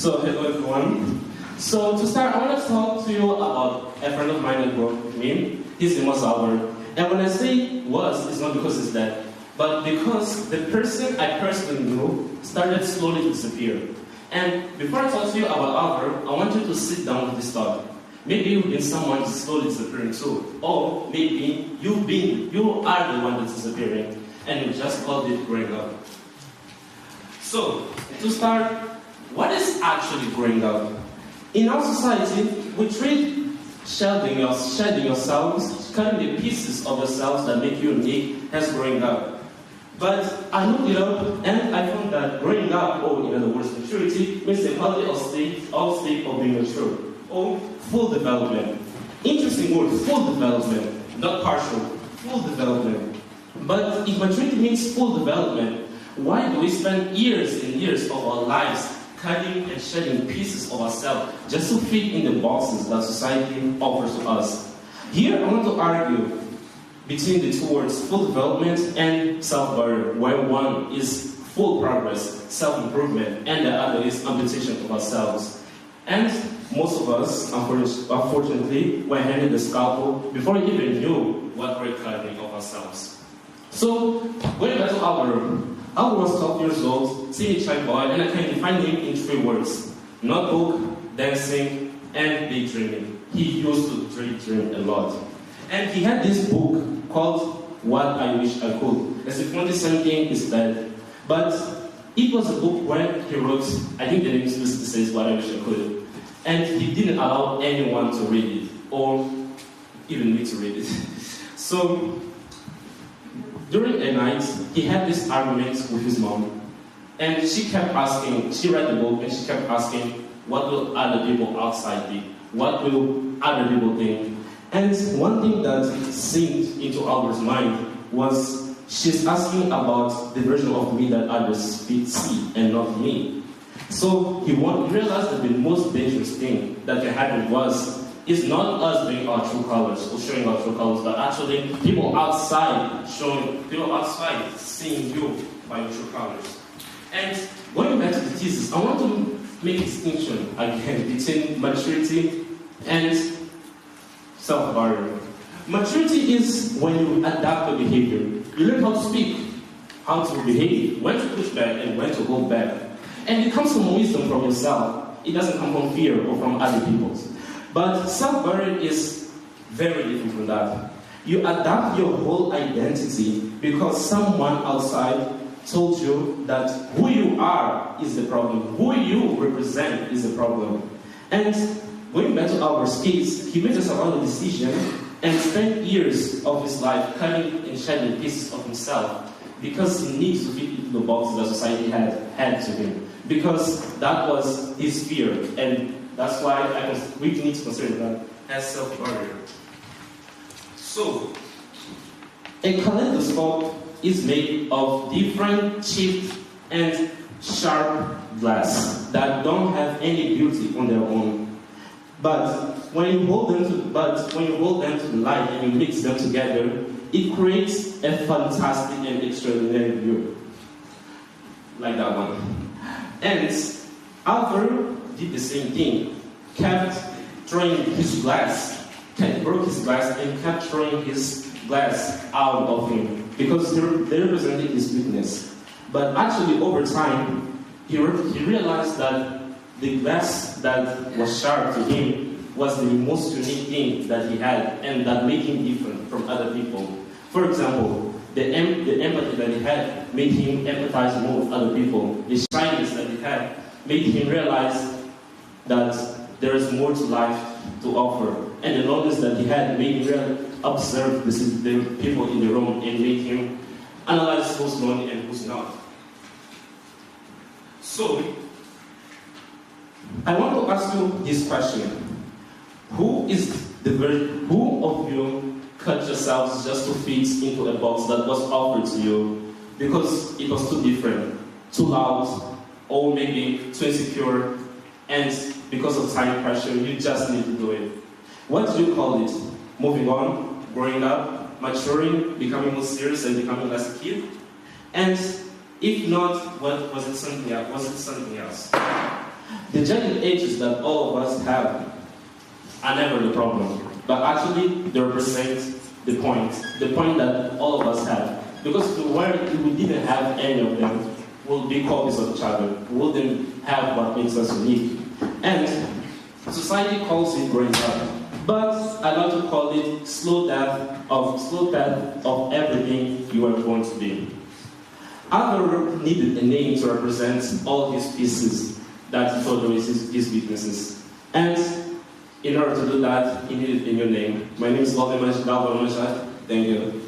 So, hello everyone. So, to start, I want to talk to you about a friend of mine that grew up with me. His name was Albert. And when I say was, it's not because he's dead, but because the person I personally knew started slowly to disappear. And before I talk to you about Albert, I want you to sit down with this thought. Maybe you've been someone who's slowly disappearing too. Or maybe you are the one that's disappearing, and you just called it growing up. So, to start, what is actually growing up? In our society, we treat shedding yourselves, cutting the pieces of yourselves that make you unique as growing up. But I looked it up and I found that growing up, or in other words, maturity, means the quality or state of being mature, or full development. Interesting word, full development, not partial, full development. But if maturity means full development, why do we spend years and years of our lives cutting and shedding pieces of ourselves just to fit in the boxes that society offers to us? Here I want to argue between the two words, full development and self-barrier, where one is full progress, self-improvement, and the other is amputation of ourselves. And most of us, unfortunately, were handed the scalpel before we even knew what we're cutting of ourselves. So, going back to Albert was 12 years old, seeing a child boy, and I can define him in 3 words: notebook, dancing, and daydreaming. He used to daydream a lot. And he had this book called What I Wish I Could. As if 2017 is dead. But it was a book where he wrote, I think the name explicitly says What I Wish I Could. And he didn't allow anyone to read it, or even me to read it. So, during a night, he had this argument with his mom. And she kept asking, she read the book and she kept asking, what will other people outside think? What will other people think? And one thing that sinked into Albert's mind was she's asking about the version of me that others see and not me. So he realized that the most dangerous thing that can happen is not us being our true colors or showing our true colors, but actually people outside seeing you by your true colors. And going back to the thesis, I want to make a distinction again between maturity and self-barrier. Maturity is when you adapt your behavior. You learn how to speak, how to behave, when to push back and when to hold back. And it comes from wisdom from yourself. It doesn't come from fear or from other people's. But self-barrier is very different from that. You adapt your whole identity because someone outside told you that who you are is the problem. Who you represent is the problem. And going back to Albert's case, he made a survival decision and spent years of his life cutting and shedding pieces of himself because he needs to fit into the boxes that society had to him. Because that was his fear, and that's why we need to consider that as self-barrier. So, a kaleidoscope is made of different chipped and sharp glass that don't have any beauty on their own. But when you hold them to the light and you mix them together, it creates a fantastic and extraordinary view. Like that one. And Albert did the same thing. Kept throwing his glass, broke his glass and kept throwing his glass out of him because they represented his weakness. But actually over time, he realized that the glass that was sharp to him was the most unique thing that he had and that made him different from other people. For example, the empathy that he had made him empathize more with other people. The shyness that he had made him realize that there is more to life to offer. And the knowledge that he had made him observe the people in the room and made him analyze who's lonely and who's not. So, I want to ask you this question. Who of you cut yourselves just to fit into a box that was offered to you because it was too different, too loud, or maybe too insecure, and because of time pressure, you just need to do it? What do you call it? Moving on, growing up, maturing, becoming more serious and becoming less a kid? And if not, what was it something else? The jagged edges that all of us have are never the problem, but actually they represent the point that all of us have. Because if we didn't have any of them, we'll be copies of each other. We wouldn't have what makes us unique. And society calls it growing up, but I like to call it slow path of everything you are going to be. Arthur needed a name to represent all his pieces that he thought were his weaknesses. And in order to do that, he needed a new name. My name is Galvin Mashad. Thank you.